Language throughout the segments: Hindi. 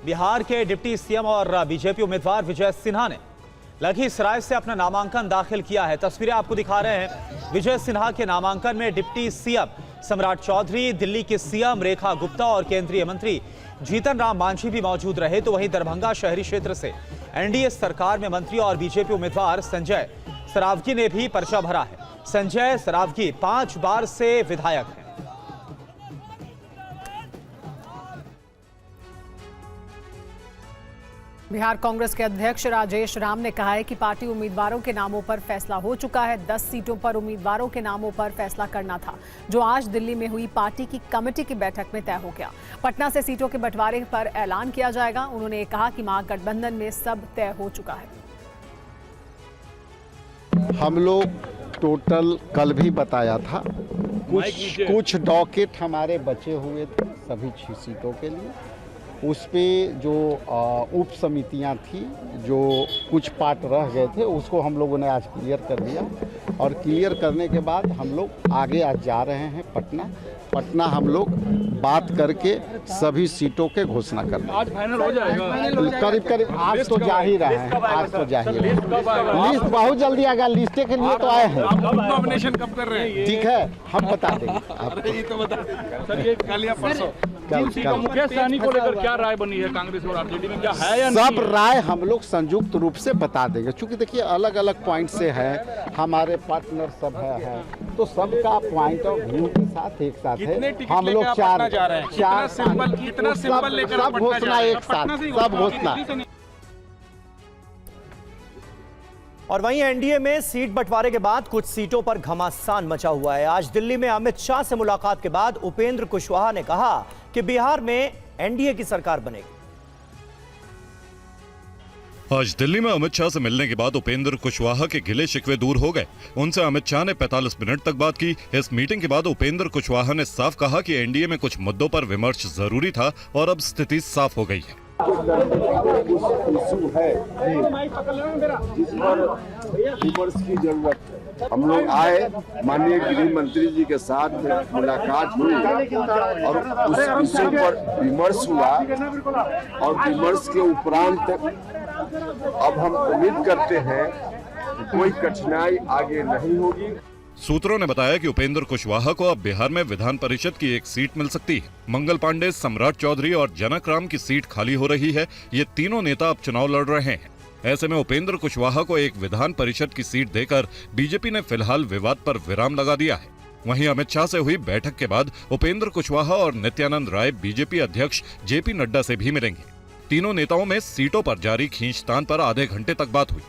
बिहार के डिप्टी सीएम और बीजेपी उम्मीदवार विजय सिन्हा ने लखीसराय से अपना नामांकन दाखिल किया है। तस्वीरें आपको दिखा रहे हैं। विजय सिन्हा के नामांकन में डिप्टी सीएम सम्राट चौधरी, दिल्ली के सीएम रेखा गुप्ता और केंद्रीय मंत्री जीतन राम मांझी भी मौजूद रहे। तो वहीं दरभंगा शहरी क्षेत्र से एनडीए सरकार में मंत्री और बीजेपी उम्मीदवार संजय सरावगी ने भी पर्चा भरा है। संजय सरावगी 5 बार से विधायक हैं। बिहार कांग्रेस के अध्यक्ष राजेश राम ने कहा है कि पार्टी उम्मीदवारों के नामों पर फैसला हो चुका है। 10 सीटों पर उम्मीदवारों के नामों पर फैसला करना था, जो आज दिल्ली में हुई पार्टी की कमेटी की बैठक में तय हो गया। पटना से सीटों के बंटवारे पर ऐलान किया जाएगा। उन्होंने कहा कि महागठबंधन में सब तय हो चुका है। हम लोग टोटल कल भी बताया था, कुछ डॉकेट हमारे बचे हुए थे सभी 6 सीटों के लिए। उस पे जो उप समितियां थी, जो कुछ पार्ट रह गए थे, उसको हम लोगों ने आज क्लियर कर दिया। और क्लियर करने के बाद हम लोग आगे आज जा रहे हैं पटना हम लोग बात करके सभी सीटों के घोषणा कर रहे हैं। आज फाइनल हो जाएगा करीब आज तो जा ही रहे हैं। आज तो जा ही रहे हैं। लिस्ट बहुत जल्दी आएगा। लिस्टे के लिए तो आए हैं। नॉमिनेशन कब कर रहे हैं? ठीक है, हम बता देंगे आपको। ये तो बता सर, ये कल या परसों मुकेश सहनी को लेकर क्या राय बनी है कांग्रेस और आरजेडी में, क्या है या नहीं? सब राय हम लोग संयुक्त रूप से बता देंगे, क्योंकि देखिए अलग अलग पॉइंट से है, हमारे पार्टनर सब है तो सबका पॉइंट ऑफ व्यू के साथ एक साथ है। हम लोग चार सिंपल लेकर सब घोषणा एक साथ, सब घोषणा। और वहीं एनडीए में सीट बंटवारे के बाद कुछ सीटों पर घमासान मचा हुआ है। आज दिल्ली में अमित शाह से मुलाकात के बाद उपेंद्र कुशवाहा ने कहा कि बिहार में एनडीए की सरकार बनेगी। आज दिल्ली में अमित शाह से मिलने के बाद उपेंद्र कुशवाहा के गिले शिकवे दूर हो गए। उनसे अमित शाह ने 45 मिनट तक बात की। इस मीटिंग के बाद उपेंद्र कुशवाहा ने साफ कहा कि एनडीए में कुछ मुद्दों पर विमर्श जरूरी था और अब स्थिति साफ हो गई है। इशू है जिस पर विमर्श की जरूरत है। हम लोग आए, माननीय गृह मंत्री जी के साथ मुलाकात हुई और उस इशू पर विमर्श हुआ और विमर्श के उपरांत अब हम उम्मीद करते हैं कि कोई कठिनाई आगे नहीं होगी। सूत्रों ने बताया कि उपेंद्र कुशवाहा को अब बिहार में विधान परिषद की एक सीट मिल सकती है। मंगल पांडे, सम्राट चौधरी और जनक राम की सीट खाली हो रही है। ये तीनों नेता अब चुनाव लड़ रहे हैं। ऐसे में उपेंद्र कुशवाहा को एक विधान परिषद की सीट देकर बीजेपी ने फिलहाल विवाद पर विराम लगा दिया है। वहीं अमित शाह से हुई बैठक के बाद उपेंद्र कुशवाहा और नित्यानंद राय बीजेपी अध्यक्ष जेपी नड्डा से भी मिलेंगे। तीनों नेताओं में सीटों पर जारी खींचतान पर आधे घंटे तक बात हुई।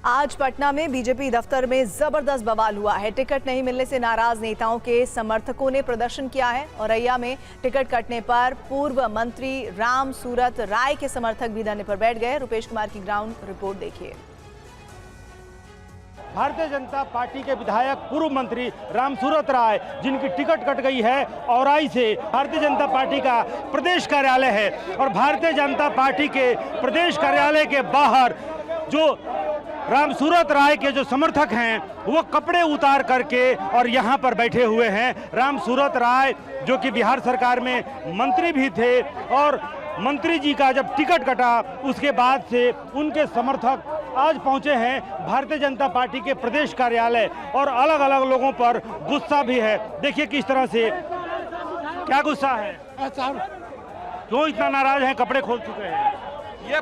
आज पटना में बीजेपी दफ्तर में जबरदस्त बवाल हुआ है। टिकट नहीं मिलने से नाराज नेताओं के समर्थकों ने प्रदर्शन किया है। औरैया में टिकट कटने पर पूर्व मंत्री राम सूरत राय के समर्थक भी धरने पर बैठ गए। रुपेश कुमार की ग्राउंड रिपोर्ट देखिए। भारतीय जनता पार्टी के विधायक पूर्व मंत्री राम सूरत राय, जिनकी टिकट कट गई है औराई से, भारतीय जनता पार्टी का प्रदेश कार्यालय है और भारतीय जनता पार्टी के प्रदेश कार्यालय के बाहर जो राम सूरत राय के जो समर्थक हैं वो कपड़े उतार करके और यहाँ पर बैठे हुए हैं। राम सूरत राय जो कि बिहार सरकार में मंत्री भी थे और मंत्री जी का जब टिकट कटा उसके बाद से उनके समर्थक आज पहुंचे हैं भारतीय जनता पार्टी के प्रदेश कार्यालय और अलग अलग लोगों पर गुस्सा भी है। देखिए किस तरह से, क्या गुस्सा है, क्यों इतना नाराज हैं, कपड़े खोल चुके हैं।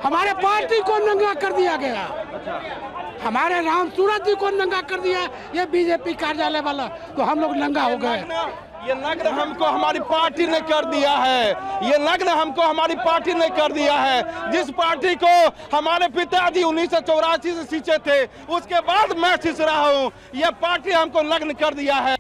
हमारे पार्टी को नंगा कर दिया गया। हमारे राम सूरत जी को नंगा कर दिया ये बीजेपी कार्यालय वाला, तो हम लोग नंगा हो गए। ये नग्न हमको हमारी पार्टी ने कर दिया है। ये नग्न हमको हमारी पार्टी ने कर दिया है। जिस पार्टी को हमारे पिताजी 1984 से सींचे थे, उसके बाद मैं सींच रहा हूँ। ये पार्टी हमको नग्न कर दिया है।